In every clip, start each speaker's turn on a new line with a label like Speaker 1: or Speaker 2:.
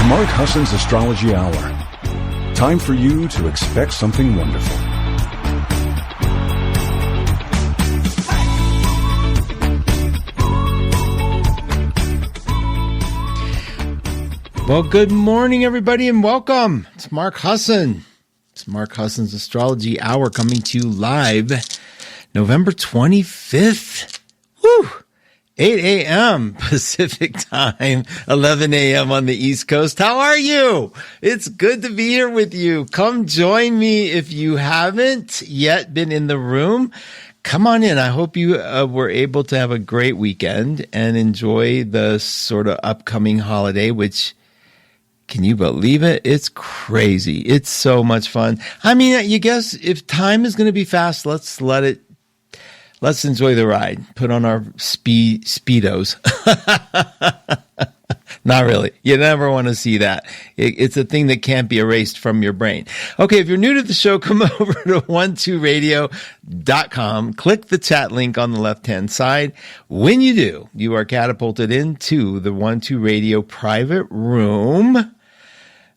Speaker 1: Mark Husson's Astrology Hour. Time for you to expect something wonderful.
Speaker 2: Well, good morning, everybody, and welcome. It's Mark Husson. It's Mark Husson's Astrology Hour coming to you live November 25th. Woo! 8 a.m. Pacific time, 11 a.m. on the East Coast. How are you? It's good to be here with you. Come join me if you haven't yet been in the room. Come on in. I hope you were able to have a great weekend and enjoy the sort of upcoming holiday, which, can you believe it? It's crazy. It's so much fun. I mean, you guess if time is going to be fast, let's enjoy the ride. Put on our Speedos. Not really. You never want to see that. It's a thing that can't be erased from your brain. Okay, if you're new to the show, come over to 12radio.com. Click the chat link on the left-hand side. When you do, you are catapulted into the 12 Radio private room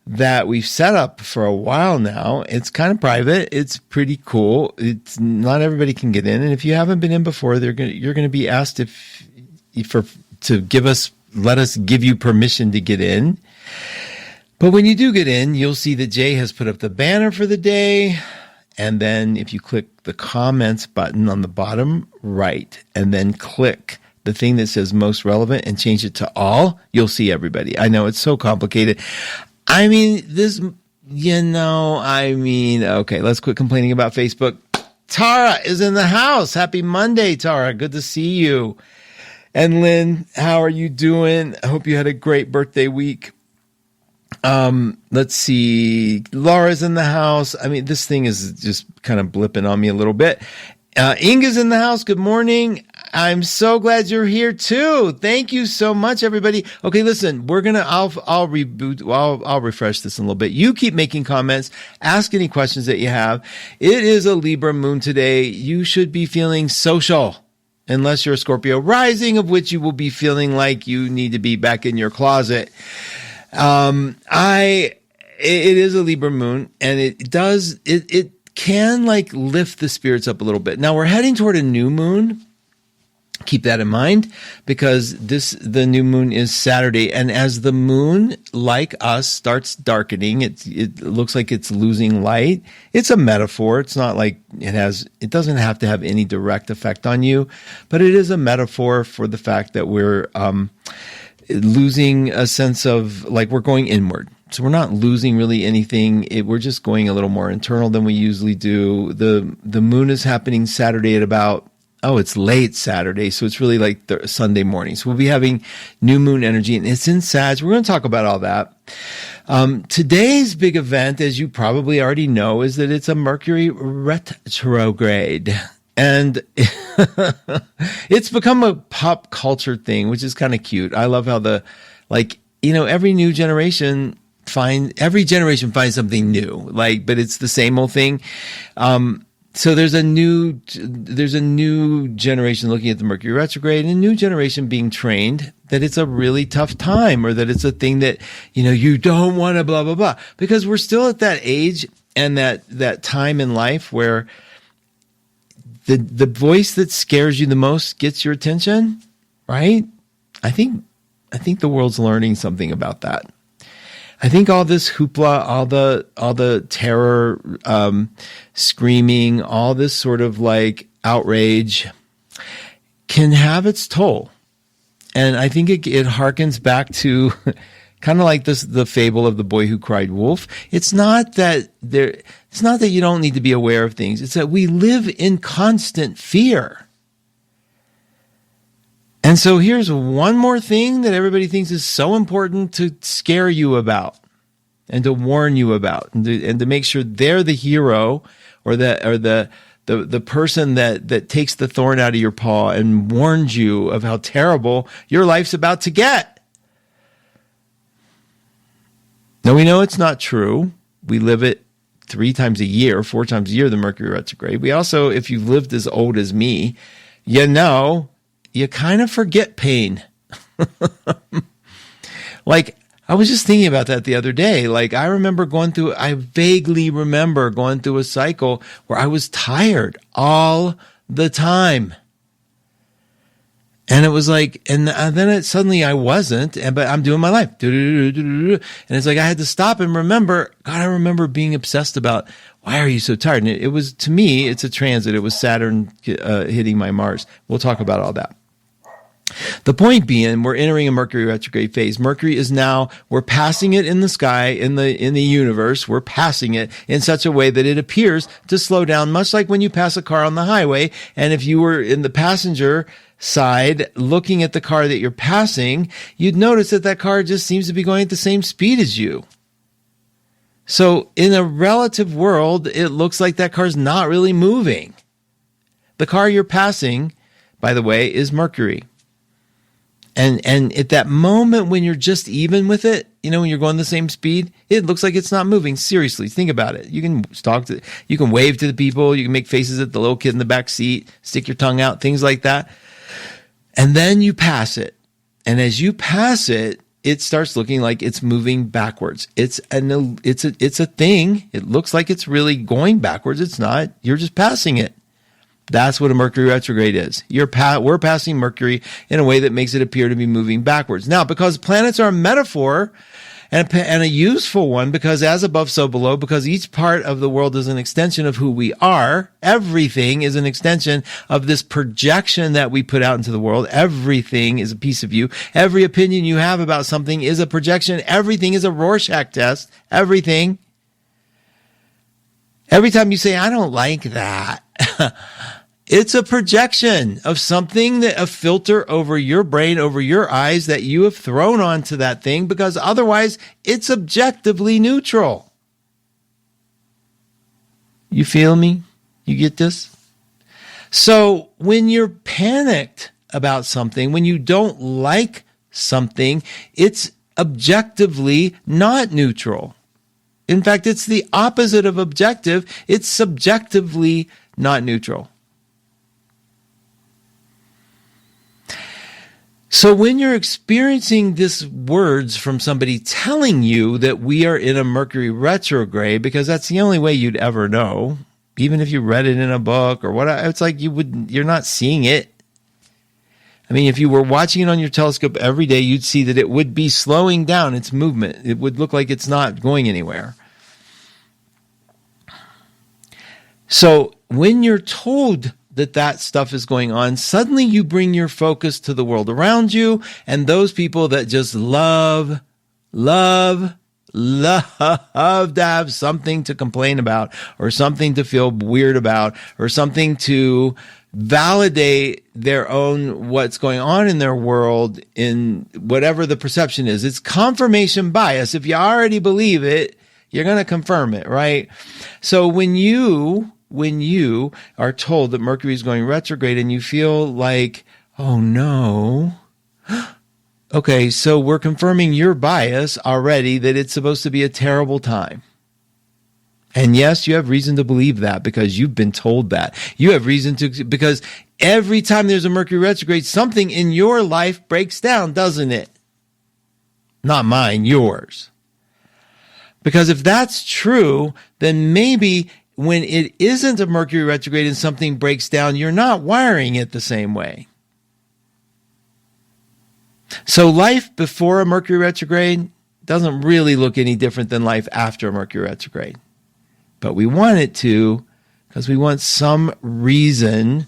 Speaker 2: that we've set up for a while now. It's kind of private. It's pretty cool. It's not everybody can get in, and if you haven't been in before, you're going to be asked let us give you permission to get in. But when you do get in, you'll see that Jay has put up the banner for the day, and then if you click the comments button on the bottom right, and then click the thing that says most relevant and change it to all, you'll see everybody. I know it's so complicated. I mean, okay, let's quit complaining about Facebook. Tara is in the house. Happy Monday, Tara. Good to see you. And Lynn, how are you doing? I hope you had a great birthday week. Let's see. Laura's in the house. I mean, this thing is just kind of blipping on me a little bit. Inga's in the house. Good morning. I'm so glad you're here too. Thank you so much, everybody. Okay, listen, I'll refresh this in a little bit. You keep making comments. Ask any questions that you have. It is a Libra moon today. You should be feeling social. Unless you're a Scorpio rising, of which you will be feeling like you need to be back in your closet. It is a Libra moon, and it can like lift the spirits up a little bit. Now we're heading toward a new moon. Keep that in mind, because the new moon is Saturday, and as the moon, like us, starts darkening, it looks like it's losing light. It's a metaphor. It's not like it doesn't have to have any direct effect on you, but it is a metaphor for the fact that we're losing a sense of, like, we're going inward. So we're not losing really anything. We're just going a little more internal than we usually do. The moon is happening Saturday at about, it's late Saturday, so it's really like the Sunday morning. So we'll be having new moon energy, and it's in Sag. We're going to talk about all that. Today's big event, as you probably already know, is that it's a Mercury Retrograde. And it's become a pop culture thing, which is kind of cute. I love how every generation finds something new, but it's the same old thing. So there's a new generation looking at the Mercury retrograde, and a new generation being trained that it's a really tough time, or that it's a thing that, you don't want to blah, blah, blah, because we're still at that age and that time in life where the voice that scares you the most gets your attention, right? I think the world's learning something about that. I think all this hoopla, all the terror, screaming, all this sort of like outrage can have its toll. And I think it harkens back to kind of like the fable of the boy who cried wolf. It's not that you don't need to be aware of things. It's that we live in constant fear. And so here's one more thing that everybody thinks is so important to scare you about and to warn you about, and to make sure they're the hero or the person that takes the thorn out of your paw and warns you of how terrible your life's about to get. Now, we know it's not true. We live it 3 times a year, 4 times a year, the Mercury retrograde. We also, if you've lived as old as me, you kind of forget pain. Like, I was just thinking about that the other day. Like I vaguely remember going through a cycle where I was tired all the time. And it was like, and then suddenly I wasn't, but I'm doing my life. And it's like I had to stop and remember, God, I remember being obsessed about, why are you so tired? And it was, to me, it's a transit. It was Saturn hitting my Mars. We'll talk about all that. The point being, we're entering a Mercury retrograde phase. Mercury is now, we're passing it in the sky, in the universe. We're passing it in such a way that it appears to slow down, much like when you pass a car on the highway. And if you were in the passenger side looking at the car that you're passing, you'd notice that car just seems to be going at the same speed as you. So in a relative world, it looks like that car's not really moving. The car you're passing, by the way, is Mercury. And at that moment when you're just even with it, when you're going the same speed, it looks like it's not moving. Seriously, think about it. You can you can wave to the people, you can make faces at the little kid in the back seat, stick your tongue out, things like that. And then you pass it. And as you pass it, it starts looking like it's moving backwards. It's a thing. It looks like it's really going backwards. It's not. You're just passing it. That's what a Mercury retrograde is. We're passing Mercury in a way that makes it appear to be moving backwards. Now, because planets are a metaphor and a useful one, because as above, so below, because each part of the world is an extension of who we are. Everything is an extension of this projection that we put out into the world. Everything is a piece of you. Every opinion you have about something is a projection. Everything is a Rorschach test. Everything. Every time you say, I don't like that, it's a projection of something, a filter over your brain, over your eyes that you have thrown onto that thing, because otherwise it's objectively neutral. You feel me? You get this? So when you're panicked about something, when you don't like something, it's objectively not neutral. In fact, it's the opposite of objective. It's subjectively not neutral. So when you're experiencing these words from somebody telling you that we are in a Mercury retrograde, because that's the only way you'd ever know, even if you read it in a book or what, it's like you're not seeing it. I mean, if you were watching it on your telescope every day, you'd see that it would be slowing down its movement. It would look like it's not going anywhere. So when you're told that stuff is going on, suddenly you bring your focus to the world around you and those people that just love to have something to complain about, or something to feel weird about, or something to validate their own what's going on in their world, in whatever the perception is. It's confirmation bias. If you already believe it, you're going to confirm it, right? So when you are told that Mercury is going retrograde and you feel like, oh no, okay, so we're confirming your bias already that it's supposed to be a terrible time. And yes, you have reason to believe that because you've been told that. You have reason to, because every time there's a Mercury retrograde, something in your life breaks down, doesn't it? Not mine, yours. Because if that's true, then maybe when it isn't a Mercury retrograde and something breaks down, you're not wiring it the same way. So life before a Mercury retrograde doesn't really look any different than life after a Mercury retrograde. But we want it to, because we want some reason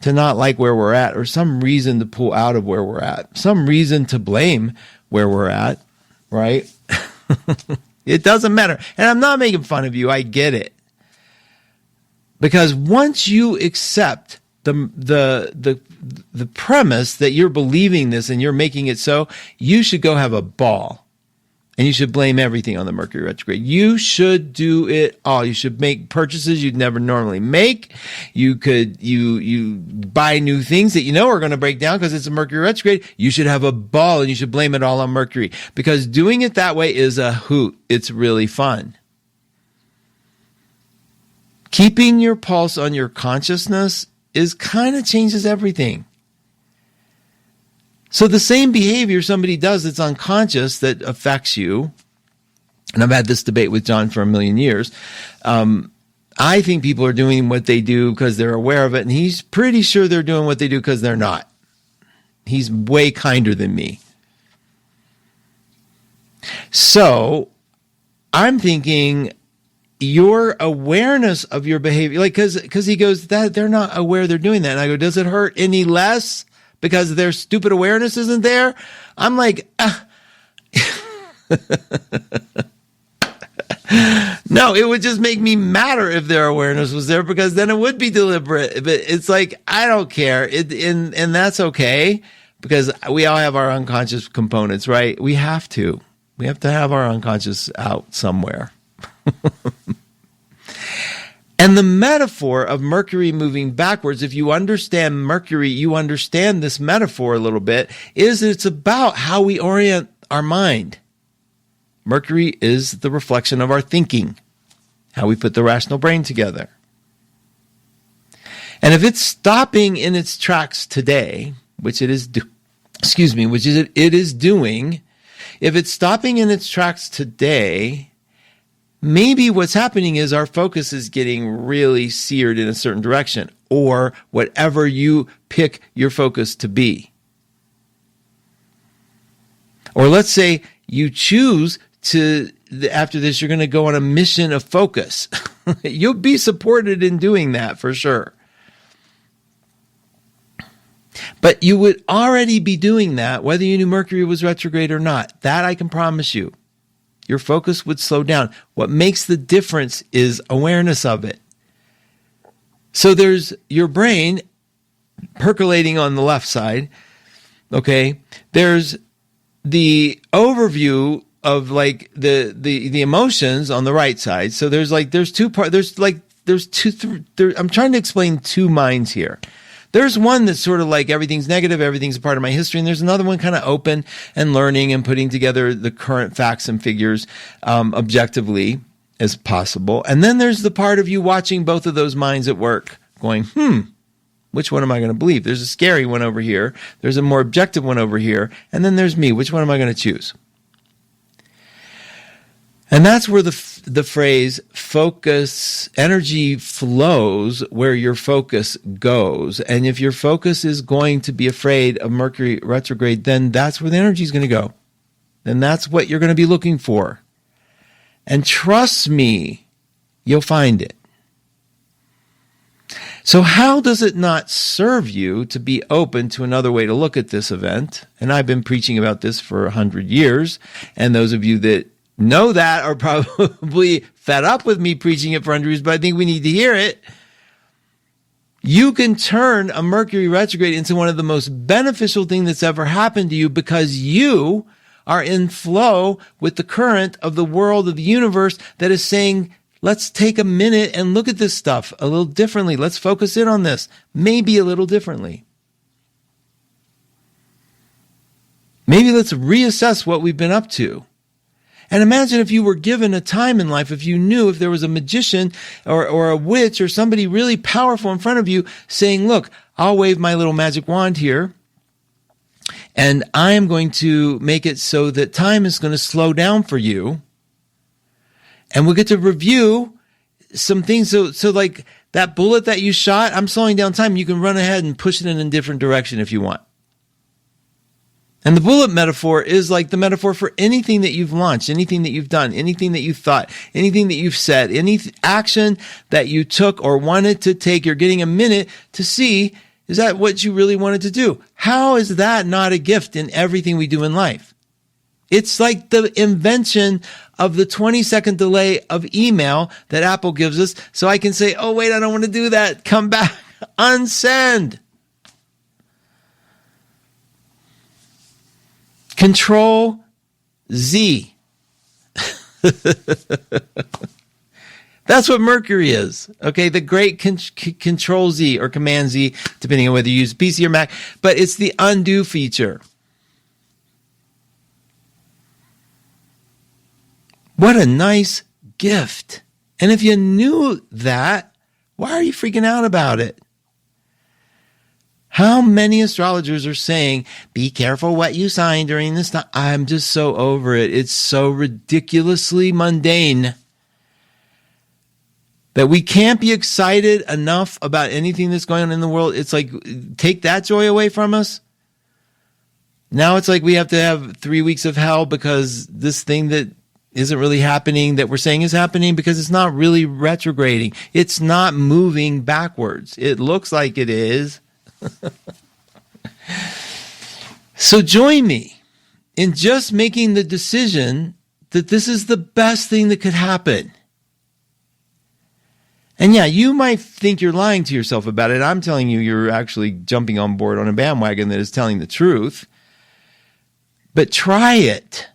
Speaker 2: to not like where we're at, or some reason to pull out of where we're at, some reason to blame where we're at, right? It doesn't matter. And I'm not making fun of you. I get it. Because once you accept the premise that you're believing this and you're making it so, you should go have a ball. And you should blame everything on the Mercury retrograde. You should do it all. You should make purchases you'd never normally make. You buy new things that you know are going to break down because it's a Mercury retrograde. You should have a ball and you should blame it all on Mercury, because doing it that way is a hoot. It's really fun. Keeping your pulse on your consciousness is kind of changes everything. So the same behavior somebody does that's unconscious that affects you, and I've had this debate with John for a million years. I think people are doing what they do because they're aware of it, and he's pretty sure they're doing what they do because they're not. He's way kinder than me. So I'm thinking your awareness of your behavior, like, because he goes, that they're not aware they're doing that. And I go, does it hurt any less because their stupid awareness isn't there? I'm like, no, it would just make me madder if their awareness was there, because then it would be deliberate. But it's like, I don't care. And that's okay, because we all have our unconscious components, right? We have to have our unconscious out somewhere. And the metaphor of Mercury moving backwards, if you understand Mercury, you understand this metaphor a little bit, is it's about how we orient our mind. Mercury is the reflection of our thinking, how we put the rational brain together. And if it's stopping in its tracks today, which it is doing, if it's stopping in its tracks today, maybe what's happening is our focus is getting really seared in a certain direction, or whatever you pick your focus to be. Or let's say you choose to, after this, you're going to go on a mission of focus. You'll be supported in doing that for sure. But you would already be doing that whether you knew Mercury was retrograde or not. That I can promise you. Your focus would slow down. What makes the difference is awareness of it. So there's your brain percolating on the left side. Okay. There's the overview of like the emotions on the right side. So there's two parts. I'm trying to explain two minds here. There's one that's sort of like everything's negative, everything's a part of my history, and there's another one kind of open and learning and putting together the current facts and figures objectively as possible. And then there's the part of you watching both of those minds at work, going, which one am I going to believe? There's a scary one over here, there's a more objective one over here, and then there's me. Which one am I going to choose? And that's where the phrase focus, energy flows where your focus goes. And if your focus is going to be afraid of Mercury retrograde, then that's where the energy is going to go. Then that's what you're going to be looking for. And trust me, you'll find it. So how does it not serve you to be open to another way to look at this event? And I've been preaching about this for 100 years. And those of you that know that are probably fed up with me preaching it for 100 years, but I think we need to hear it. You can turn a Mercury retrograde into one of the most beneficial things that's ever happened to you, because you are in flow with the current of the world, of the universe, that is saying, let's take a minute and look at this stuff a little differently. Let's focus in on this, maybe a little differently. Maybe let's reassess what we've been up to. And imagine if you were given a time in life, if you knew, if there was a magician or a witch or somebody really powerful in front of you saying, look, I'll wave my little magic wand here, and I am going to make it so that time is going to slow down for you. And we'll get to review some things. So like that bullet that you shot, I'm slowing down time. You can run ahead and push it in a different direction if you want. And the bullet metaphor is like the metaphor for anything that you've launched, anything that you've done, anything that you've thought, anything that you've said, any action that you took or wanted to take. You're getting a minute to see, is that what you really wanted to do? How is that not a gift in everything we do in life? It's like the invention of the 20-second delay of email that Apple gives us, so I can say, oh, wait, I don't want to do that. Come back, unsend. Control Z. That's what Mercury is. Okay, the great Control Z or Command Z, depending on whether you use PC or Mac, but it's the undo feature. What a nice gift. And if you knew that, why are you freaking out about it? How many astrologers are saying, be careful what you sign during this time? I'm just so over it. It's so ridiculously mundane that we can't be excited enough about anything that's going on in the world. It's like, take that joy away from us. Now it's like we have to have 3 weeks of hell because this thing that isn't really happening that we're saying is happening because it's not really retrograding. It's not moving backwards. It looks like it is. So join me in just making the decision that this is the best thing that could happen. And yeah, you might think you're lying to yourself about it. I'm telling you, you're actually jumping on board on a bandwagon that is telling the truth. But try it.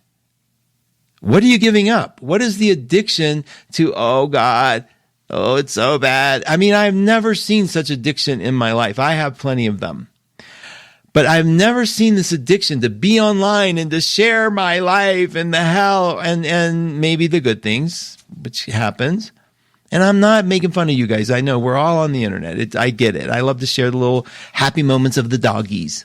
Speaker 2: What are you giving up? What is the addiction to, oh God, oh, it's so bad. I mean, I've never seen such addiction in my life. I have plenty of them. But I've never seen this addiction to be online and to share my life and the hell and maybe the good things, which happens. And I'm not making fun of you guys. I know we're all on the internet. I get it. I love to share the little happy moments of the doggies.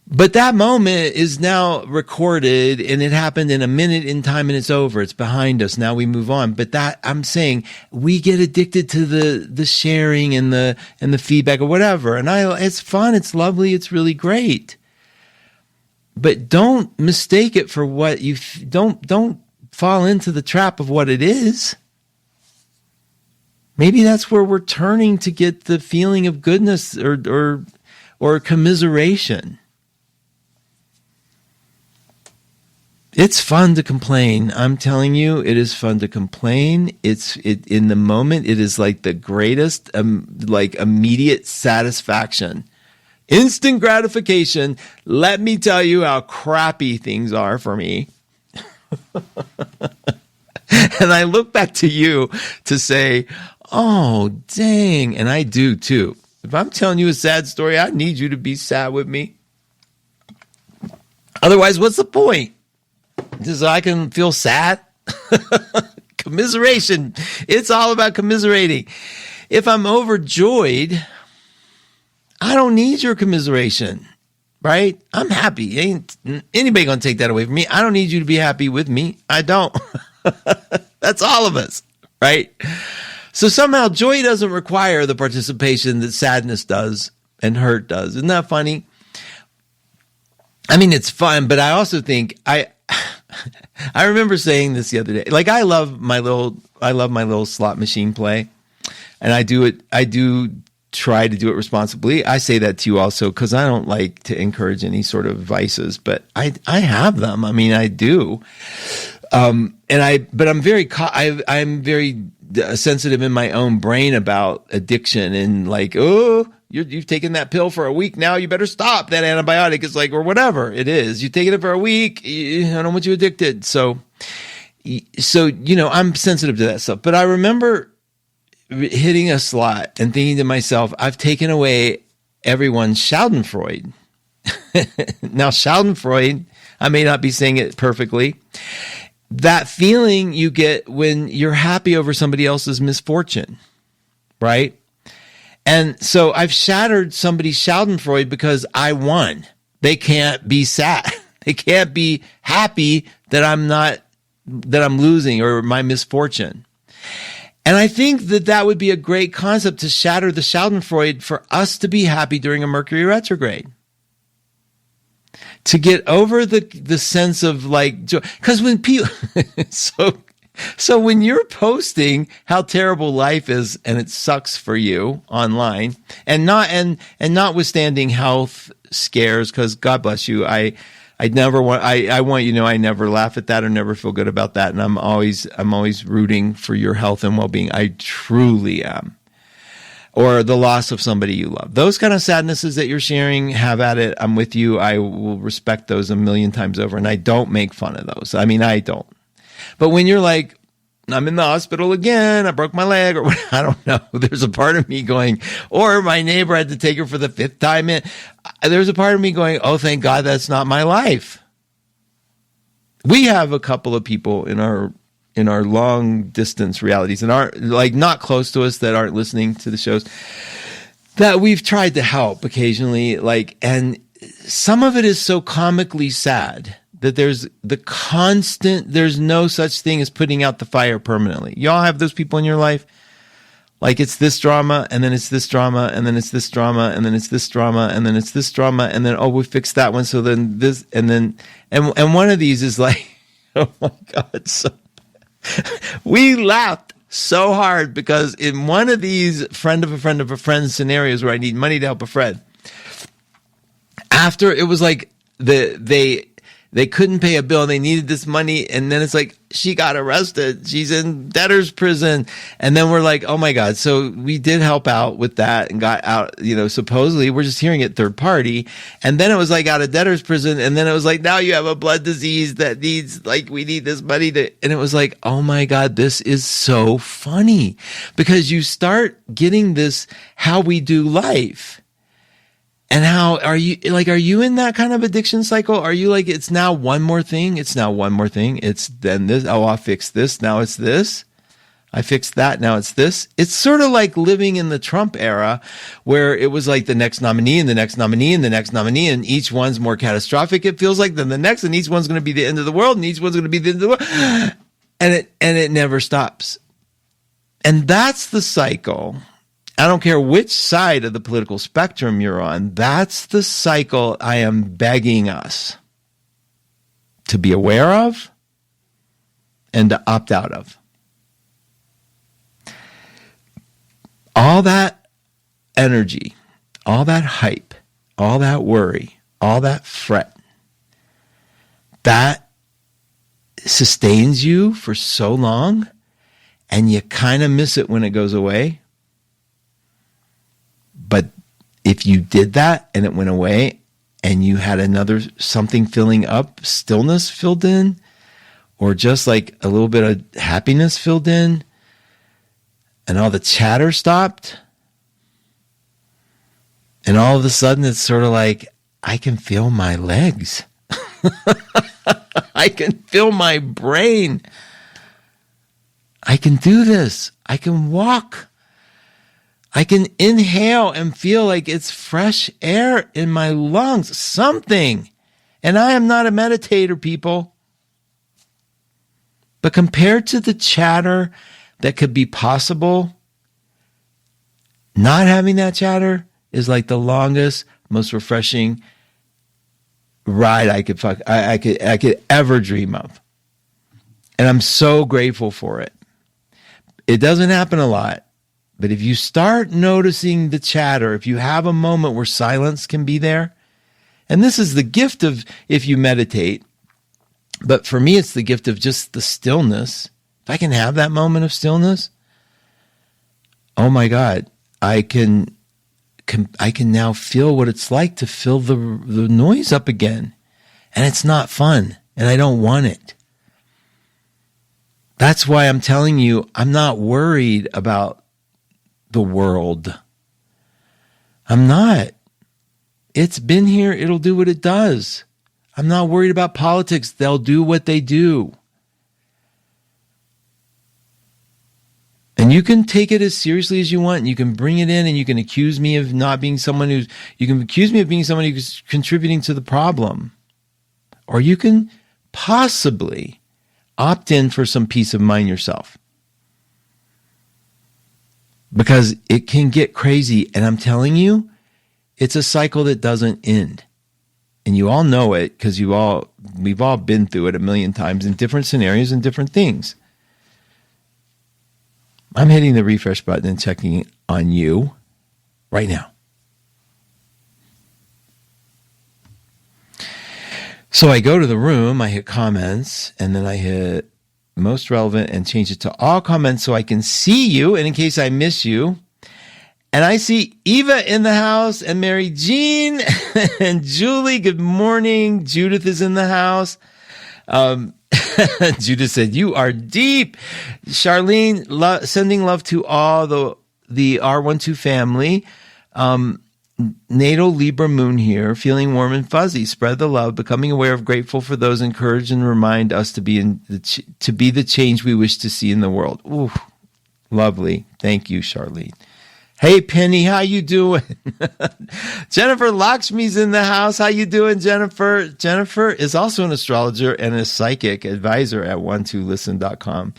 Speaker 2: But that moment is now recorded and it happened in a minute in time and it's over. It's behind us. Now we move on. But that I'm saying we get addicted to the sharing and the feedback or whatever. And it's fun. It's lovely. It's really great. But don't mistake it for what you don't fall into the trap of what it is. Maybe that's where we're turning to get the feeling of goodness or commiseration. It's fun to complain. I'm telling you, it is fun to complain. In the moment, it is like the greatest, like immediate satisfaction, instant gratification. Let me tell you how crappy things are for me. And I look back to you to say, oh, dang. And I do too. If I'm telling you a sad story, I need you to be sad with me. Otherwise, what's the point? Just so I can feel sad. Commiseration. It's all about commiserating. If I'm overjoyed, I don't need your commiseration, right? I'm happy. Ain't anybody going to take that away from me. I don't need you to be happy with me. I don't. That's all of us, right? So somehow joy doesn't require the participation that sadness does and hurt does. Isn't that funny? I mean, it's fun, but I also think I remember saying this the other day. Like I love my little slot machine play, and I do try to do it responsibly. I say that to you also because I don't like to encourage any sort of vices, but I have them. I mean, I do. But I'm very sensitive in my own brain about addiction and like, oh, you've taken that pill for a week now. You better stop that antibiotic. It's like, or whatever it is. You've taken it for a week. I don't want you addicted. So, I'm sensitive to that stuff. But I remember hitting a slot and thinking to myself, I've taken away everyone's Schadenfreude. Now, Schadenfreude, I may not be saying it perfectly. That feeling you get when you're happy over somebody else's misfortune, right? And so I've shattered somebody's Schadenfreude because I won. They can't be sad. They can't be happy that I'm losing or my misfortune. And I think that would be a great concept to shatter the Schadenfreude for us to be happy during a Mercury retrograde. To get over the sense of like joy. Because when people, so when you're posting how terrible life is and it sucks for you online and notwithstanding health scares, because God bless you, I want you to know I never laugh at that or never feel good about that. And I'm always rooting for your health and well-being. I truly am. Or the loss of somebody you love. Those kind of sadnesses that you're sharing, have at it. I'm with you. I will respect those a million times over. And I don't make fun of those. I mean, I don't. But when you're like, I'm in the hospital again, I broke my leg, or I don't know. There's a part of me going, or my neighbor had to take her for the 5th time in. There's a part of me going, oh, thank God that's not my life. We have a couple of people in our long distance realities and aren't like not close to us that aren't listening to the shows that we've tried to help occasionally, like, and some of it is so comically sad that there's no such thing as putting out the fire permanently. Y'all have those people in your life? Like, it's this drama, and then it's this drama, and then it's this drama, and then it's this drama, and then it's this drama, and then, oh, we fixed that one, so then this, and then, and one of these is like, oh my God, so we laughed so hard because in one of these friend of a friend of a friend scenarios where I need money to help a friend, after it was like they couldn't pay a bill and they needed this money, and then it's like she got arrested, she's in debtor's prison, and then we're like, oh my God. So we did help out with that and got out, supposedly we're just hearing it third party, and then it was like out of debtor's prison, and then it was like, now you have a blood disease that needs, like, we need this money to, and it was like, oh my God, this is so funny, because you start getting this how we do life. And how are you in that kind of addiction cycle? Are you like, it's now one more thing? It's now one more thing. It's then this. Oh, I fixed this. Now it's this. I fixed that. Now it's this. It's sort of like living in the Trump era where it was like the next nominee and the next nominee and the next nominee, and each one's more catastrophic, it feels like, than the next, and each one's going to be the end of the world, and each one's going to be the end of the world. And it never stops. And that's the cycle. I don't care which side of the political spectrum you're on. That's the cycle I am begging us to be aware of and to opt out of. All that energy, all that hype, all that worry, all that fret, that sustains you for so long, and you kind of miss it when it goes away. But if you did that and it went away and you had another something filling up, stillness filled in, or just like a little bit of happiness filled in, and all the chatter stopped, and all of a sudden it's sort of like, I can feel my legs. I can feel my brain. I can do this. I can walk. I can inhale and feel like it's fresh air in my lungs, something. And I am not a meditator, people. But compared to the chatter that could be possible, not having that chatter is like the longest, most refreshing ride I could ever dream of. And I'm so grateful for it. It doesn't happen a lot. But if you start noticing the chatter, if you have a moment where silence can be there, and this is the gift of if you meditate, but for me, it's the gift of just the stillness. If I can have that moment of stillness, oh my God, I can now feel what it's like to fill the noise up again. And it's not fun, and I don't want it. That's why I'm telling you, I'm not worried about the world. I'm not. It's been here. It'll do what it does. I'm not worried about politics. They'll do what they do. And you can take it as seriously as you want, and you can bring it in, and you can accuse me of not being someone you can accuse me of being someone who's contributing to the problem. Or you can possibly opt in for some peace of mind yourself. Because it can get crazy. And I'm telling you, it's a cycle that doesn't end. And you all know it because we've all been through it a million times in different scenarios and different things. I'm hitting the refresh button and checking on you right now. So I go to the room, I hit comments, and then I hit most relevant and change it to all comments so I can see you. And in case I miss you, and I see Eva in the house and Mary Jean and Julie. Good morning. Judith is in the house. Judith said, you are deep. Charlene, sending love to all the R12 family. Natal Libra moon here, feeling warm and fuzzy. Spread the love, becoming aware of, grateful for those, encourage and remind us to be the change we wish to see in the world. Ooh, lovely. Thank you, Charlene. Hey, Penny, how you doing? Jennifer Lakshmi's in the house. How you doing, Jennifer? Jennifer is also an astrologer and a psychic advisor at 12listen.com.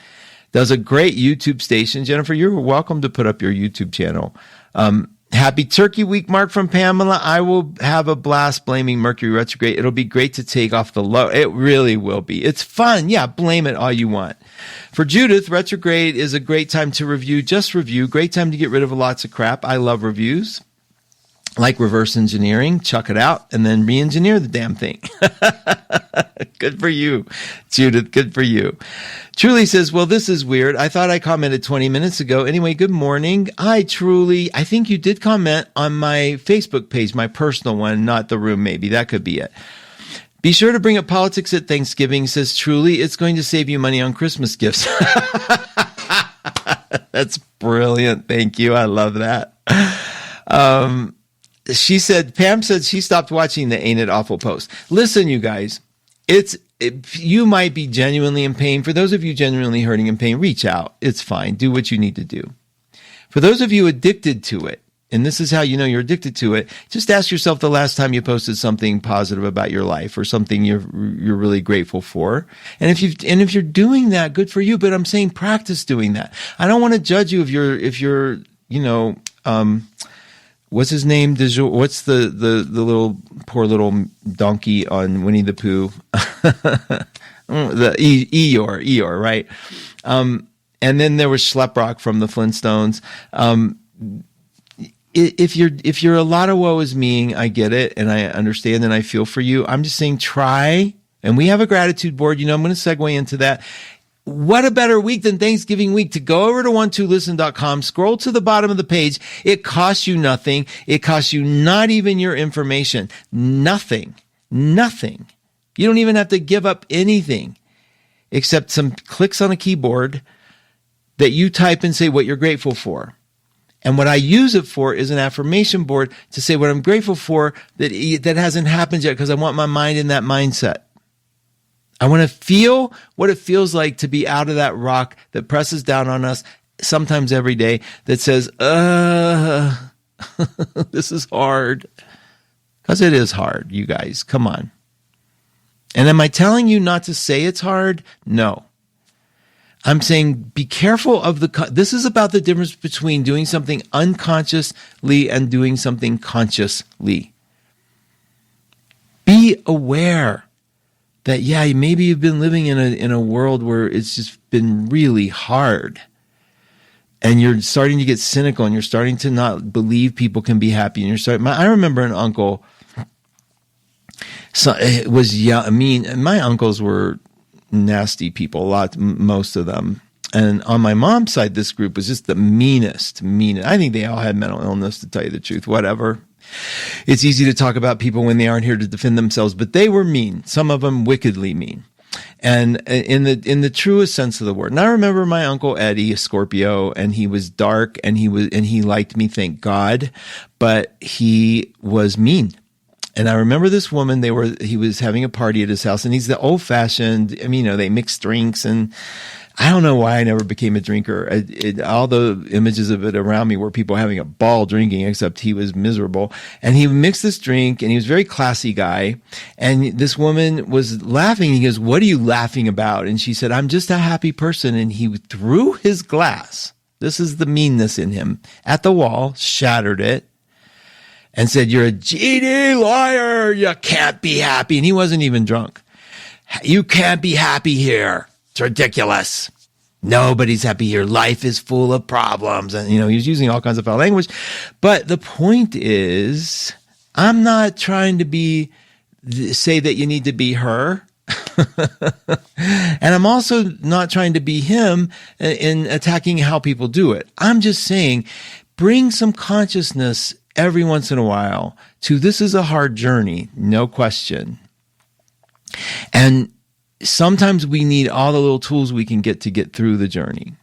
Speaker 2: Does a great YouTube station. Jennifer, you're welcome to put up your YouTube channel. Happy Turkey Week, Mark from Pamela. I will have a blast blaming Mercury Retrograde. It'll be great to take off the load. It really will be. It's fun. Yeah, blame it all you want. For Judith, retrograde is a great time to review. Just review. Great time to get rid of lots of crap. I love reviews. Like reverse engineering. Chuck it out and then re-engineer the damn thing. Good for you, Judith. Good for you. Truly says, well, this is weird. I thought I commented 20 minutes ago. Anyway, good morning. Hi, Truly. I think you did comment on my Facebook page, my personal one, not the room maybe. That could be it. Be sure to bring up politics at Thanksgiving, says Truly. It's going to save you money on Christmas gifts. That's brilliant. Thank you. I love that. Pam said she stopped watching the Ain't It Awful post. Listen, you guys, you might be genuinely in pain. For those of you genuinely hurting in pain, reach out. It's fine. Do what you need to do. For those of you addicted to it, and this is how you know you're addicted to it, just ask yourself the last time you posted something positive about your life or something you're really grateful for. And if you're doing that, good for you. But I'm saying practice doing that. I don't want to judge you if you're what's his name? What's the little poor little donkey on Winnie the Pooh? The Eeyore, right? And then there was Schleprock from the Flintstones. If you're a lot of woe is me, I get it and I understand and I feel for you. I'm just saying try, and we have a gratitude board. I'm going to segue into that. What a better week than Thanksgiving week to go over to 12listen.com, scroll to the bottom of the page. It costs you nothing. It costs you not even your information. Nothing. You don't even have to give up anything except some clicks on a keyboard that you type and say what you're grateful for. And what I use it for is an affirmation board to say what I'm grateful for that hasn't happened yet because I want my mind in that mindset. I want to feel what it feels like to be out of that rock that presses down on us sometimes every day that says, this is hard. Because it is hard, you guys. Come on. And am I telling you not to say it's hard? No. I'm saying be careful of this is about the difference between doing something unconsciously and doing something consciously. Be aware that, yeah, maybe you've been living in a world where it's just been really hard. And you're starting to get cynical and you're starting to not believe people can be happy. And I remember an uncle, my uncles were nasty people, most of them. And on my mom's side, this group was just the meanest. I think they all had mental illness, to tell you the truth, whatever. It's easy to talk about people when they aren't here to defend themselves, but they were mean. Some of them wickedly mean. And in the truest sense of the word. And I remember my Uncle Eddie, a Scorpio, and he was dark and he liked me, thank God, but he was mean. And I remember this woman, he was having a party at his house, and he's the old fashioned, they mix drinks, and I don't know why I never became a drinker. All the images of it around me were people having a ball drinking, except he was miserable. And he mixed this drink, and he was a very classy guy. And this woman was laughing. He goes, "What are you laughing about?" And she said, "I'm just a happy person." And he threw his glass, this is the meanness in him, at the wall, shattered it, and said, "You're a GD liar. You can't be happy." And he wasn't even drunk. "You can't be happy here. It's ridiculous. Nobody's happy here. Life is full of problems." And, he was using all kinds of foul language. But the point is, I'm not trying to say that you need to be her. And I'm also not trying to be him in attacking how people do it. I'm just saying, bring some consciousness every once in a while to this is a hard journey, no question. And sometimes we need all the little tools we can get to get through the journey.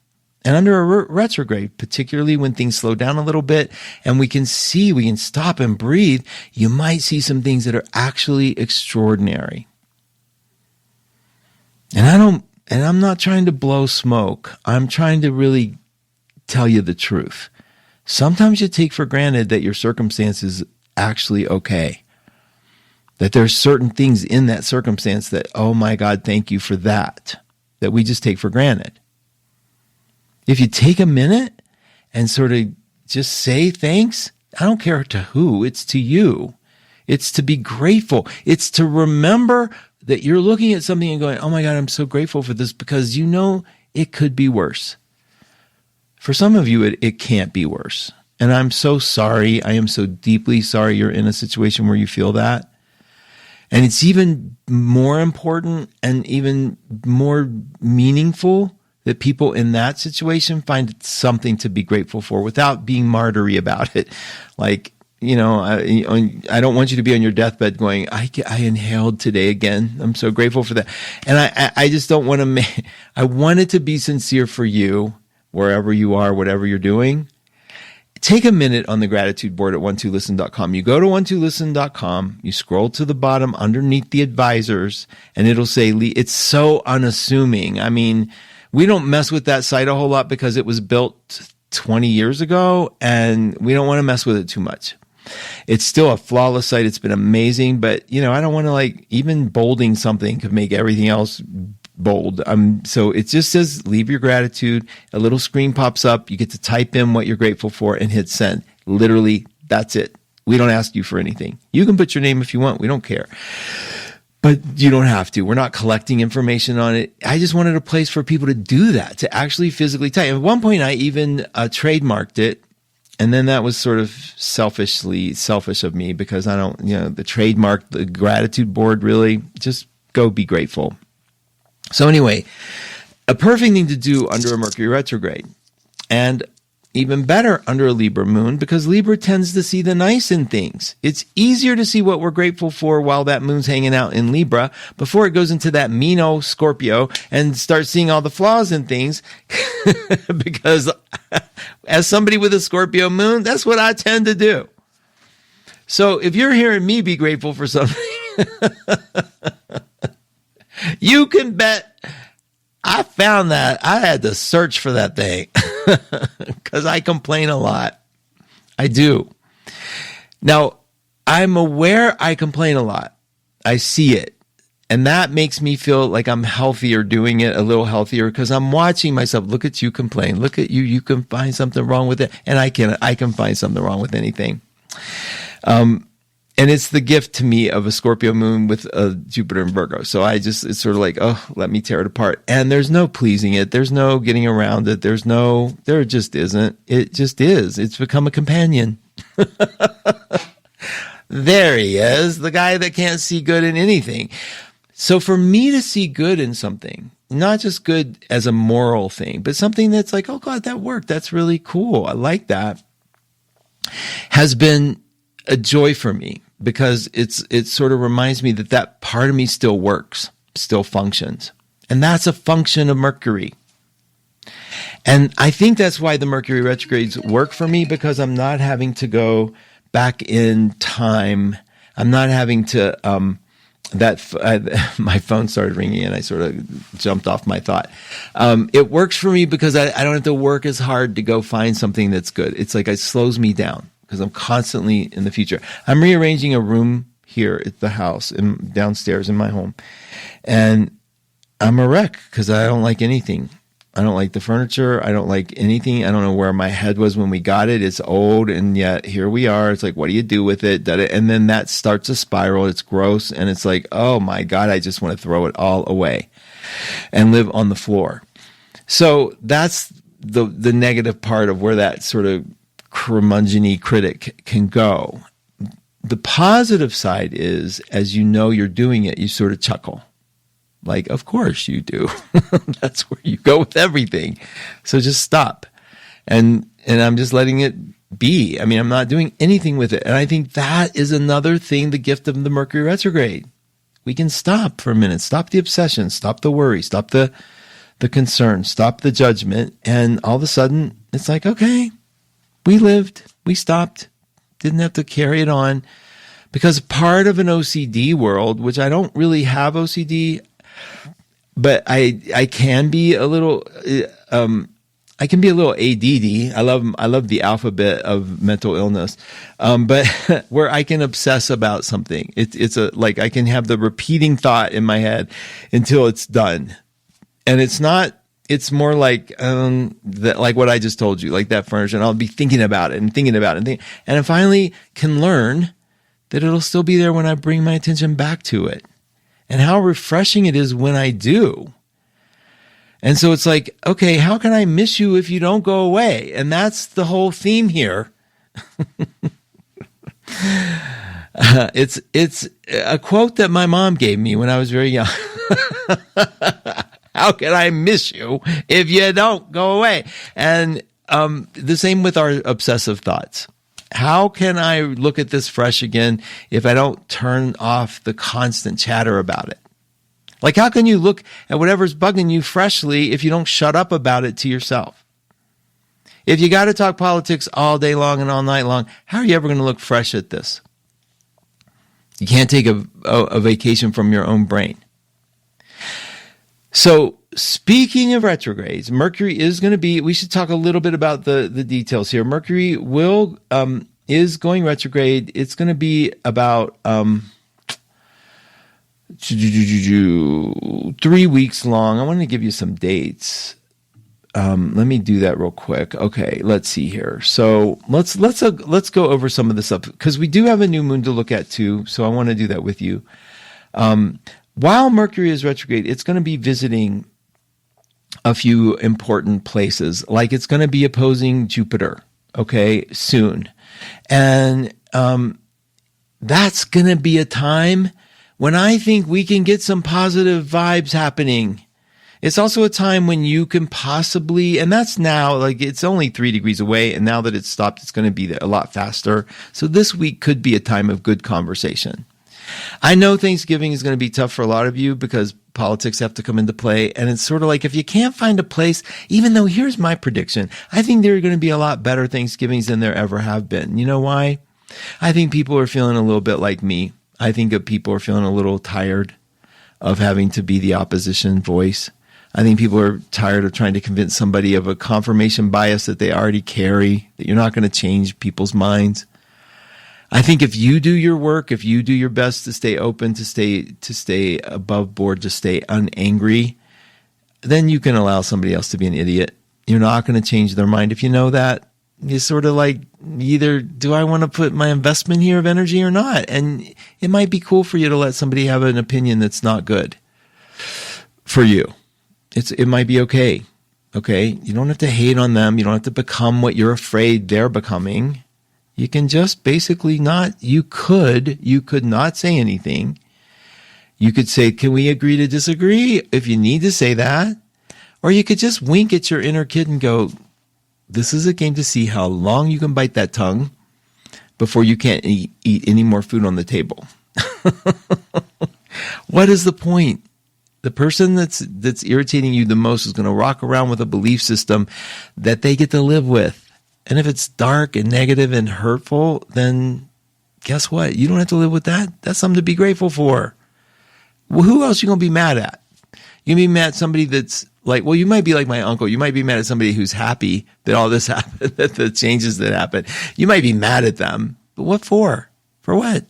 Speaker 2: And under a retrograde, particularly when things slow down a little bit and we can stop and breathe, you might see some things that are actually extraordinary. And I'm not trying to blow smoke. I'm trying to really tell you the truth. Sometimes you take for granted that your circumstance is actually okay. That there's certain things in that circumstance that, oh my God, thank you for that we just take for granted. If you take a minute and sort of just say thanks, I don't care to who, it's to you. It's to be grateful. It's to remember that you're looking at something and going, oh my God, I'm so grateful for this, because you know it could be worse. For some of you, it can't be worse. And I'm so sorry. I am so deeply sorry you're in a situation where you feel that. And it's even more important and even more meaningful that people in that situation find something to be grateful for without being martyry about it. Like, I don't want you to be on your deathbed going, I inhaled today again. I'm so grateful for that. And I just don't want to I want it to be sincere for you, wherever you are, whatever you're doing. Take a minute on the gratitude board at 12listen.com. You go to 12listen.com, you scroll to the bottom underneath the advisors, and it'll say, it's so unassuming. I mean, we don't mess with that site a whole lot because it was built 20 years ago, and we don't want to mess with it too much. It's still a flawless site. It's been amazing, but I don't want to even bolding something could make everything else bold. So it just says, leave your gratitude. A little screen pops up. You get to type in what you're grateful for and hit send. Literally, that's it. We don't ask you for anything. You can put your name if you want. We don't care. But you don't have to. We're not collecting information on it. I just wanted a place for people to do that, to actually physically type. At one point, I even trademarked it. And then that was sort of selfish of me, because I don't, the trademark, the gratitude board, really, just go be grateful. So anyway, a perfect thing to do under a Mercury retrograde, and even better under a Libra moon, because Libra tends to see the nice in things. It's easier to see what we're grateful for while that moon's hanging out in Libra before it goes into that mean old Scorpio and starts seeing all the flaws in things. Because as somebody with a Scorpio moon, that's what I tend to do. So if you're hearing me be grateful for something, you can bet I found that. I had to search for that thing because I complain a lot. I do. Now, I'm aware I complain a lot. I see it. And that makes me feel like I'm healthier doing it, a little healthier, because I'm watching myself. Look at you complain. Look at you. You can find something wrong with it. And I can find something wrong with anything. And it's the gift to me of a Scorpio moon with a Jupiter in Virgo. So it's sort of like, oh, let me tear it apart. And there's no pleasing it. There's no getting around it. There just isn't. It just is. It's become a companion. There he is, the guy that can't see good in anything. So for me to see good in something, not just good as a moral thing, but something that's like, oh God, that worked. That's really cool. I like that. Has been a joy for me, because it sort of reminds me that part of me still works, still functions. And that's a function of Mercury. And I think that's why the Mercury retrogrades work for me, because I'm not having to go back in time. I'm not having to, my phone started ringing and I sort of jumped off my thought. It works for me because I don't have to work as hard to go find something that's good. It's like it slows me down, because I'm constantly in the future. I'm rearranging a room here at the house and downstairs in my home. And I'm a wreck because I don't like anything. I don't like the furniture. I don't like anything. I don't know where my head was when we got it. It's old, and yet here we are. It's like, what do you do with it? And then that starts a spiral. It's gross. And it's like, oh my God, I just want to throw it all away and live on the floor. So that's the negative part of where that sort of curmudgeon-y critic can go. The positive side is, as you know you're doing it, you sort of chuckle. Like, of course you do. That's where you go with everything. So just stop. And I'm just letting it be. I mean, I'm not doing anything with it. And I think that is another thing, the gift of the Mercury retrograde. We can stop for a minute. Stop the obsession. Stop the worry. Stop the concern. Stop the judgment. And all of a sudden, it's like, okay, we lived. We stopped. Didn't have to carry it on. Because part of an OCD world, which I don't really have OCD, but I can be a little I can be a little ADD. I love the alphabet of mental illness, but where I can obsess about something. It's like I can have the repeating thought in my head until it's done, and it's not. It's more like like what I just told you, like that furniture. And I'll be thinking about it and thinking about it, and I finally can learn that it'll still be there when I bring my attention back to it, and how refreshing it is when I do. And so it's like, okay, how can I miss you if you don't go away? And that's the whole theme here. It's a quote that my mom gave me when I was very young. How can I miss you if you don't go away? And the same with our obsessive thoughts. How can I look at this fresh again if I don't turn off the constant chatter about it? Like, how can you look at whatever's bugging you freshly if you don't shut up about it to yourself? If you got to talk politics all day long and all night long, how are you ever going to look fresh at this? You can't take a vacation from your own brain. So, speaking of retrogrades, Mercury is going to be, we should talk a little bit about the details here. Mercury is going retrograde. It's going to be about 3 weeks long. I want to give you some dates. Let me do that real quick. Okay, let's see here. So let's go over some of this stuff because we do have a new moon to look at too. So I want to do that with you. While Mercury is retrograde, it's going to be visiting a few important places. Like it's going to be opposing Jupiter. Okay, soon, and that's going to be a time when I think we can get some positive vibes happening. It's also a time when you can possibly, and that's now, like it's only 3 degrees away, and now that it's stopped, it's going to be a lot faster. So this week could be a time of good conversation. I know Thanksgiving is going to be tough for a lot of you because politics have to come into play. And it's sort of like if you can't find a place, even though here's my prediction, I think there are going to be a lot better Thanksgivings than there ever have been. You know why? I think people are feeling a little bit like me. I think that people are feeling a little tired of having to be the opposition voice. I think people are tired of trying to convince somebody of a confirmation bias that they already carry, that you're not going to change people's minds. I think if you do your work, if you do your best to stay open, to stay above board, to stay unangry, then you can allow somebody else to be an idiot. You're not going to change their mind. If you know that, you sort of like, either do I want to put my investment here of energy or not? And it might be cool for you to let somebody have an opinion that's not good for you. It might be okay. Okay. You don't have to hate on them. You don't have to become what you're afraid they're becoming. You can just basically you could not say anything. You could say, can we agree to disagree if you need to say that? Or you could just wink at your inner kid and go, this is a game to see how long you can bite that tongue before you can't eat any more food on the table. What is the point? The person that's irritating you the most is going to rock around with a belief system that they get to live with. And if it's dark and negative and hurtful, then guess what? You don't have to live with that. That's something to be grateful for. Well, who else are you going to be mad at? You're going to be mad at somebody that's like, well, you might be like my uncle. You might be mad at somebody who's happy that all this happened, that the changes that happened. You might be mad at them. But what for? For what?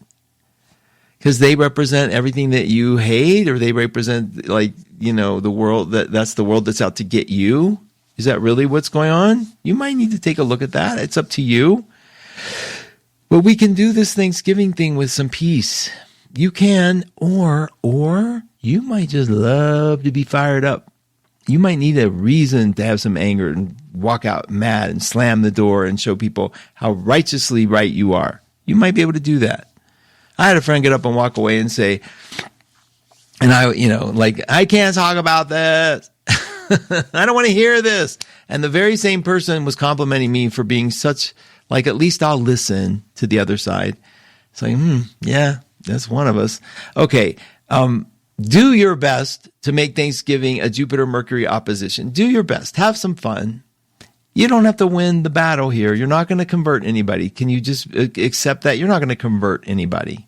Speaker 2: Because they represent everything that you hate, or they represent, like, the world that's the world that's out to get you. Is that really what's going on? You might need to take a look at that. It's up to you. But we can do this Thanksgiving thing with some peace. You can, or you might just love to be fired up. You might need a reason to have some anger and walk out mad and slam the door and show people how righteously right you are. You might be able to do that. I had a friend get up and walk away and say, and I can't talk about this. I don't want to hear this. And the very same person was complimenting me for being such, like, at least I'll listen to the other side. It's like, yeah, that's one of us. Okay. Do your best to make Thanksgiving a Jupiter-Mercury opposition. Do your best. Have some fun. You don't have to win the battle here. You're not going to convert anybody. Can you just accept that? You're not going to convert anybody.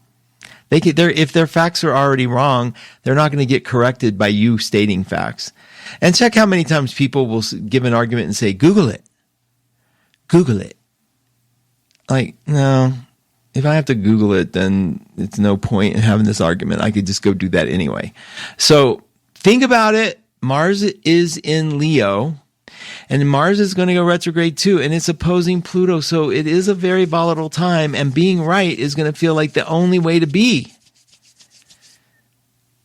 Speaker 2: If their facts are already wrong, they're not going to get corrected by you stating facts. And check how many times people will give an argument and say, Google it. Google it. Like, no, if I have to Google it, then it's no point in having this argument. I could just go do that anyway. So think about it. Mars is in Leo, and Mars is going to go retrograde too, and it's opposing Pluto. So it is a very volatile time, and being right is going to feel like the only way to be.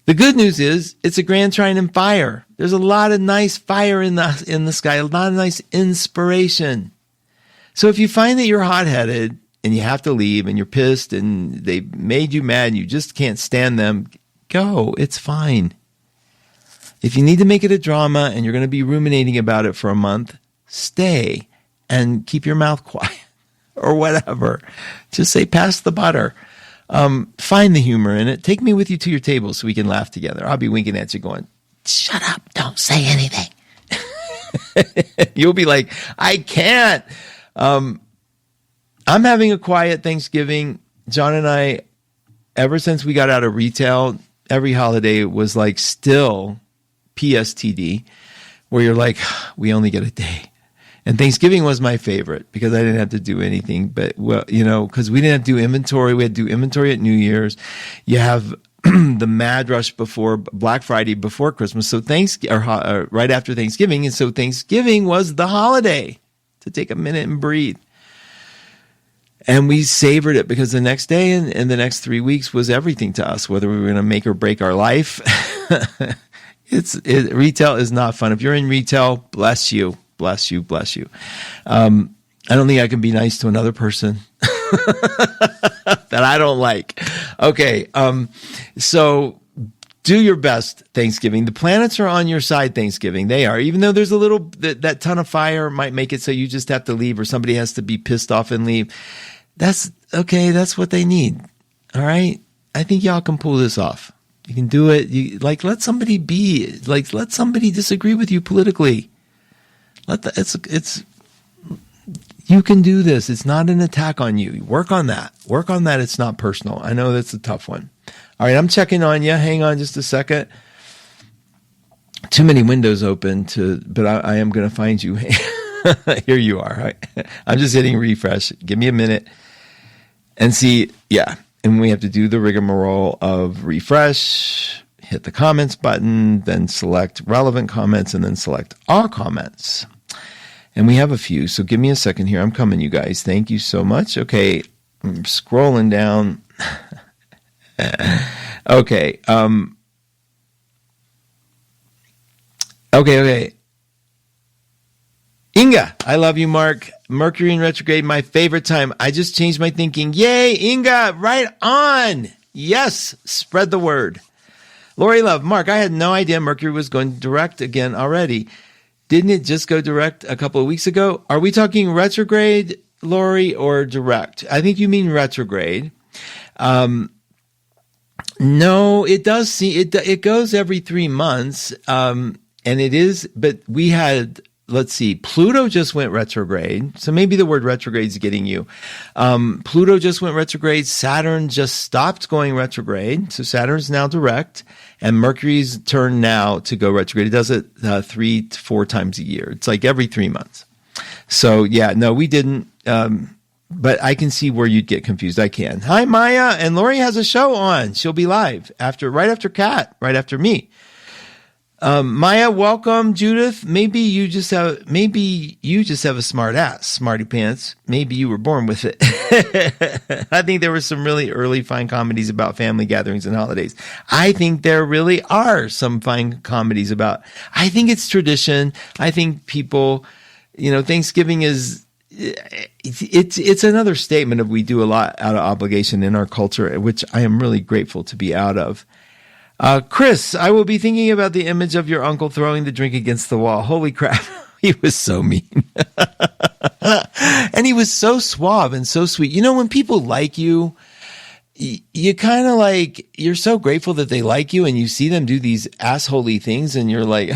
Speaker 2: The good news is it's a grand trine in fire. There's a lot of nice fire in the sky, a lot of nice inspiration. So if you find that you're hot-headed and you have to leave and you're pissed and they made you mad and you just can't stand them, go. It's fine. If you need to make it a drama and you're going to be ruminating about it for a month, stay and keep your mouth quiet or whatever. Just say, pass the butter. Find the humor in it. Take me with you to your table so we can laugh together. I'll be winking at you going, shut up, don't say anything. You'll be like, I can't. I'm having a quiet Thanksgiving. John and I, ever since we got out of retail, every holiday was like still PSTD, where you're like, we only get a day. And Thanksgiving was my favorite because I didn't have to do anything, but well, because we didn't have to do inventory. We had to do inventory at New Year's. You have the mad rush before Black Friday, before Christmas. So right after Thanksgiving. And so Thanksgiving was the holiday to take a minute and breathe. And we savored it because the next day and the next 3 weeks was everything to us, whether we were going to make or break our life. Retail is not fun. If you're in retail, bless you. Bless you, bless you. I don't think I can be nice to another person that I don't like. Okay, so do your best Thanksgiving. The planets are on your side Thanksgiving. They are. Even though there's a little, that ton of fire might make it so you just have to leave or somebody has to be pissed off and leave. That's okay. That's what they need. All right? I think y'all can pull this off. You can do it. Let somebody be. Let somebody disagree with you politically. You can do this. It's not an attack on you. Work on that. Work on that. It's not personal. I know that's a tough one. All right, I'm checking on you. Hang on just a second. Too many windows open but I am going to find you. Here you are. I'm just hitting refresh. Give me a minute and see. Yeah, and we have to do the rigmarole of refresh, hit the comments button, then select relevant comments, and then select all comments. And we have a few, so give me a second here. I'm coming, you guys. Thank you so much. Okay, I'm scrolling down. Okay. Okay. Inga, I love you, Mark. Mercury in retrograde, my favorite time. I just changed my thinking. Yay, Inga, right on. Yes, spread the word. Lori Love, Mark, I had no idea Mercury was going direct again already. Didn't it just go direct a couple of weeks ago? Are we talking retrograde, Lori, or direct? I think you mean retrograde. No, it does see it goes every 3 months. And it is, but we had, let's see, Pluto just went retrograde. So maybe the word retrograde is getting you. Pluto just went retrograde. Saturn just stopped going retrograde. So Saturn's now direct. And Mercury's turn now to go retrograde. It does it 3 to 4 times a year. It's like every 3 months. So yeah, no, we didn't. But I can see where you'd get confused. I can. Hi, Maya. And Lori has a show on. She'll be live right after Kat, right after me. Maya, welcome. Judith, maybe you just have a smart ass, smarty pants. Maybe you were born with it. I think there were some really early fine comedies about family gatherings and holidays. I think there really are some fine comedies about, I think it's tradition. I think people, Thanksgiving is, it's another statement of we do a lot out of obligation in our culture, which I am really grateful to be out of. Chris, I will be thinking about the image of your uncle throwing the drink against the wall. Holy crap. He was so mean. And he was so suave and so sweet. When people like you, you kind of like, you're so grateful that they like you and you see them do these assholey things and you're like,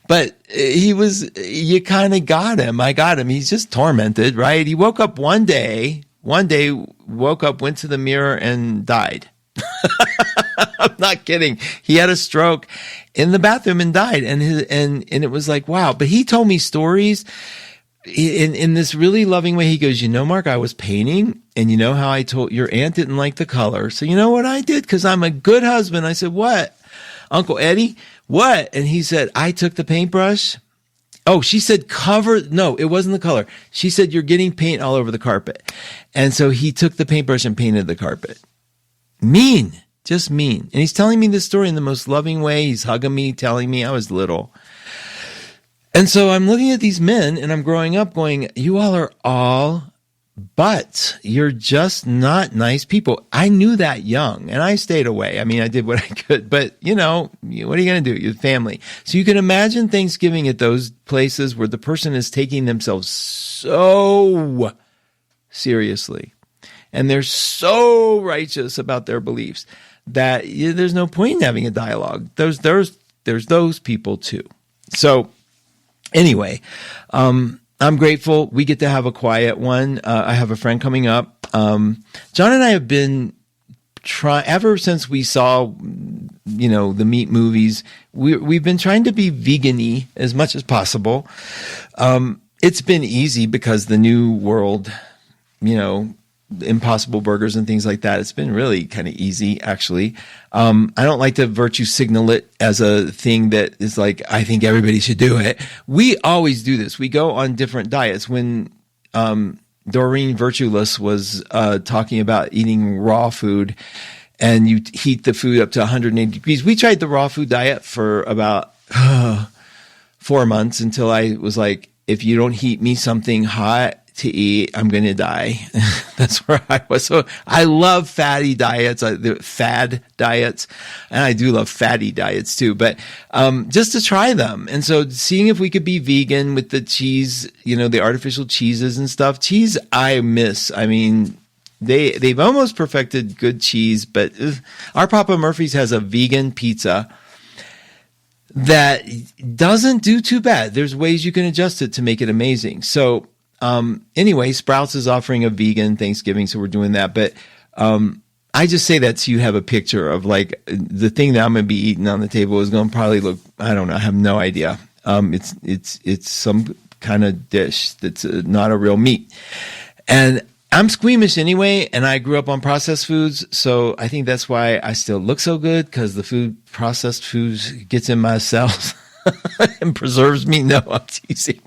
Speaker 2: but you kind of got him. I got him. He's just tormented, right? He woke up one day, went to the mirror and died. I'm not kidding. He had a stroke in the bathroom and died. And it was like, wow. But he told me stories in this really loving way. He goes, Mark, I was painting, and you know how I told your aunt didn't like the color. So you know what I did? Cause I'm a good husband. I said, what? Uncle Eddie, what? And he said, I took the paintbrush. Oh, she said no, it wasn't the color. She said, you're getting paint all over the carpet. And so he took the paintbrush and painted the carpet. Mean, just mean. And he's telling me this story in the most loving way. He's hugging me, telling me I was little. And so I'm looking at these men and I'm growing up going, you all are all but you're just not nice people. I knew that young and I stayed away. I mean, I did what I could, but what are you going to do? Your family. So you can imagine Thanksgiving at those places where the person is taking themselves so seriously and they're so righteous about their beliefs that there's no point in having a dialogue. There's those people too. So anyway, I'm grateful we get to have a quiet one. I have a friend coming up. John and I have been ever since we saw, the meat movies, we've been trying to be vegan-y as much as possible. It's been easy because the new world, Impossible Burgers and things like that. It's been really kind of easy, actually. I don't like to virtue signal it as a thing that is like, I think everybody should do it. We always do this. We go on different diets. When Doreen Virtueless was talking about eating raw food and you heat the food up to 180 degrees, we tried the raw food diet for about 4 months until I was like, if you don't heat me something hot to eat, I'm going to die. That's where I was. So I love fatty diets, the fad diets, and I do love fatty diets too, but just to try them. And so seeing if we could be vegan with the cheese, the artificial cheeses and stuff. Cheese I miss. I mean, they've almost perfected good cheese, but our Papa Murphy's has a vegan pizza that doesn't do too bad. There's ways you can adjust it to make it amazing. So anyway, Sprouts is offering a vegan Thanksgiving, so we're doing that. But I just say that so you have a picture of like the thing that I'm going to be eating on the table is going to probably look, I don't know, I have no idea. It's some kind of dish that's not a real meat. And I'm squeamish anyway, and I grew up on processed foods, so I think that's why I still look so good, because the processed foods gets in my cells and preserves me. No, I'm teasing.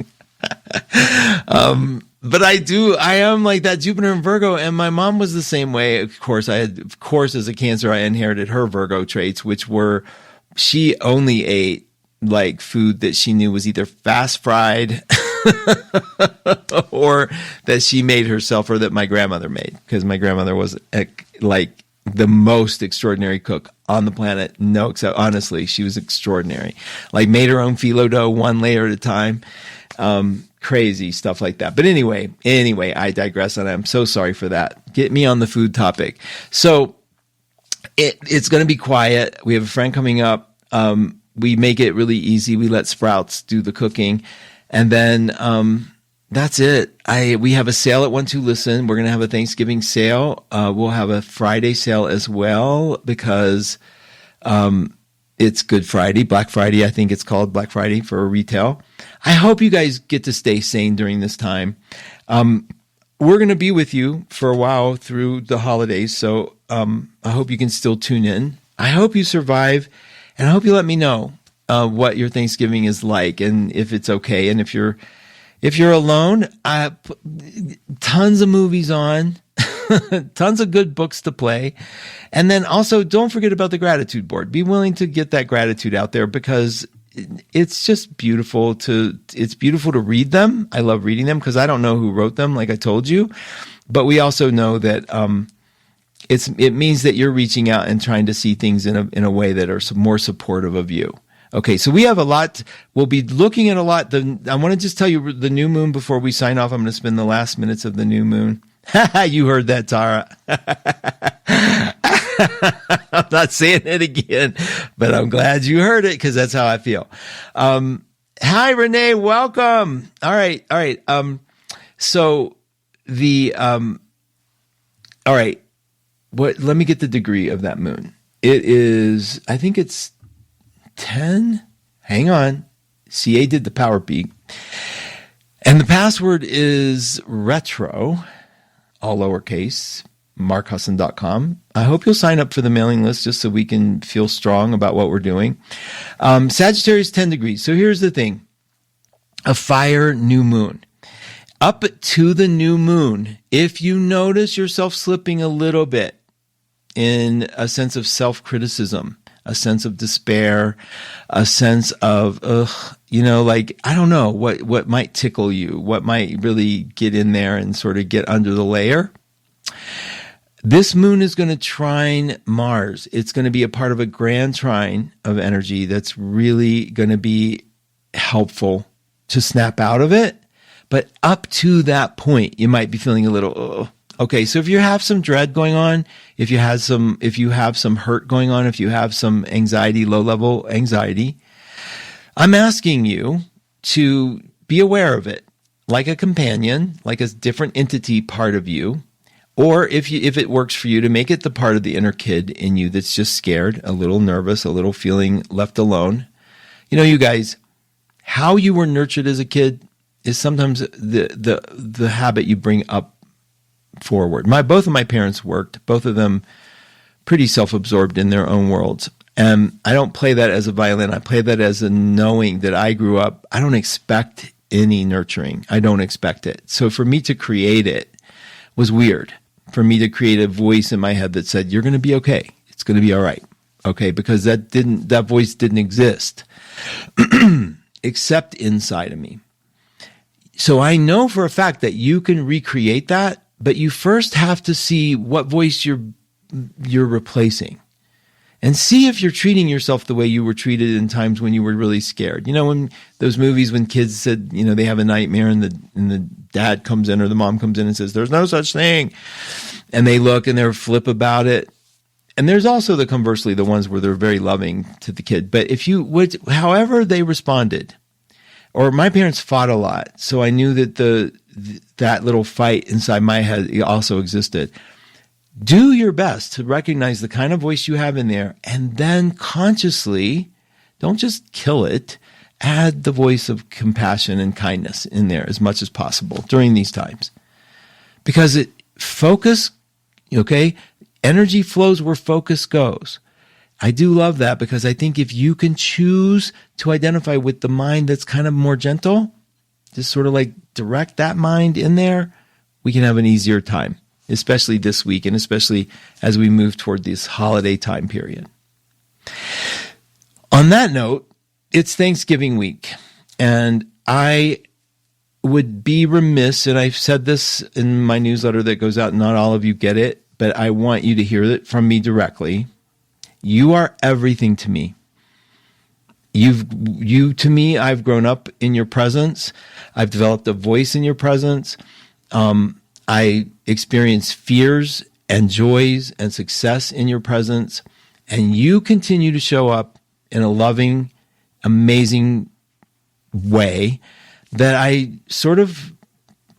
Speaker 2: But I am like that Jupiter and Virgo, and my mom was the same way. Of course, as a Cancer, I inherited her Virgo traits, which were, she only ate like food that she knew was either fast fried or that she made herself or that my grandmother made, because my grandmother was like the most extraordinary cook on the planet. No, except honestly, she was extraordinary. Like made her own phyllo dough one layer at a time. Crazy stuff like that. But anyway, I digress, and I'm so sorry for that. Get me on the food topic. So it's going to be quiet. We have a friend coming up. We make it really easy. We let Sprouts do the cooking, and then that's it. We have a sale at 1-2-Listen. We're going to have a Thanksgiving sale. We'll have a Friday sale as well, because it's Good Friday, Black Friday. I think it's called Black Friday for retail. I hope you guys get to stay sane during this time. We're going to be with you for a while through the holidays, so I hope you can still tune in. I hope you survive, and I hope you let me know what your Thanksgiving is like, and if it's okay. And if you're alone, I put tons of movies on. Tons of good books to play. And then also don't forget about the gratitude board. Be willing to get that gratitude out there, because it's just beautiful to read them. I love reading them because I don't know who wrote them, like I told you. But we also know that it means that you're reaching out and trying to see things in a way that are more supportive of you. Okay, so we have a lot. We'll be looking at a lot. I want to just tell you the new moon before we sign off. I'm going to spend the last minutes of the new moon. You heard that, Tara. I'm not saying it again, but I'm glad you heard it, because that's how I feel. Hi, Renee. Welcome. All right. So all right. let me get the degree of that moon. It is, I think it's 10. Hang on. CA did the power peak. And the password is retro, all lowercase, markhusson.com. I hope you'll sign up for the mailing list just so we can feel strong about what we're doing. Sagittarius, 10 degrees. So here's the thing. A fire new moon. Up to the new moon, if you notice yourself slipping a little bit in a sense of self-criticism, a sense of despair, a sense of, like, I don't know, what might tickle you, what might really get in there and sort of get under the layer. This moon is going to trine Mars. It's going to be a part of a grand trine of energy that's really going to be helpful to snap out of it. But up to that point, you might be feeling a little, okay. So if you have some dread going on, if you have some hurt going on, if you have some anxiety, low level anxiety, I'm asking you to be aware of it, like a companion, like a different entity part of you. Or if it works for you, to make it the part of the inner kid in you that's just scared, a little nervous, a little feeling left alone. You guys, how you were nurtured as a kid is sometimes the habit you bring up forward. Both of my parents worked, both of them pretty self-absorbed in their own worlds. And I don't play that as a violin. I play that as a knowing that I grew up. I don't expect any nurturing. I don't expect it. So for me to create it was weird. For me to create a voice in my head that said, you're going to be okay. It's going to be all right. Okay. Because that voice didn't exist except inside of me. So I know for a fact that you can recreate that, but you first have to see what voice you're replacing and see if you're treating yourself the way you were treated in times when you were really scared. When those movies, when kids said, they have a nightmare and the dad comes in or the mom comes in and says, there's no such thing. And they look and they're flip about it. And there's also conversely, the ones where they're very loving to the kid. But if you would, however they responded, or my parents fought a lot. So I knew that that little fight inside my head also existed. Do your best to recognize the kind of voice you have in there, and then consciously, don't just kill it, add the voice of compassion and kindness in there as much as possible during these times. Because focus, okay, energy flows where focus goes. I do love that, because I think if you can choose to identify with the mind that's kind of more gentle, just sort of like direct that mind in there, we can have an easier time, especially this week and especially as we move toward this holiday time period. On that note, it's Thanksgiving week, and I would be remiss, and I've said this in my newsletter that goes out, not all of you get it, but I want you to hear it from me directly. You are everything to me. You to me, I've grown up in your presence. I've developed a voice in your presence. I experience fears and joys and success in your presence. And you continue to show up in a loving, amazing way that I sort of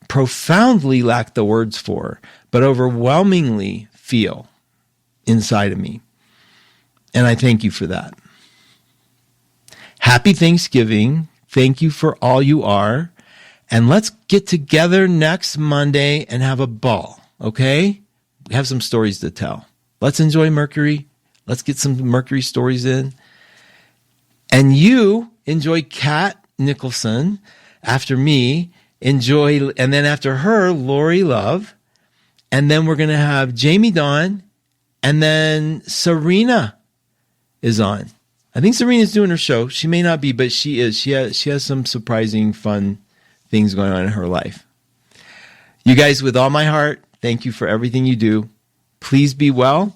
Speaker 2: profoundly lack the words for, but overwhelmingly feel inside of me. And I thank you for that. Happy Thanksgiving. Thank you for all you are. And let's get together next Monday and have a ball, okay? We have some stories to tell. Let's enjoy Mercury. Let's get some Mercury stories in. And you enjoy Kat Nicholson after me. Enjoy, and then after her, Lori Love. And then we're going to have Jamie Dawn. And then Serena is on. I think Serena's doing her show. She may not be, but she is. She has some surprising, fun things going on in her life. You guys, with all my heart, thank you for everything you do. Please be well.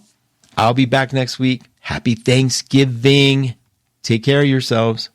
Speaker 2: I'll be back next week. Happy Thanksgiving. Take care of yourselves.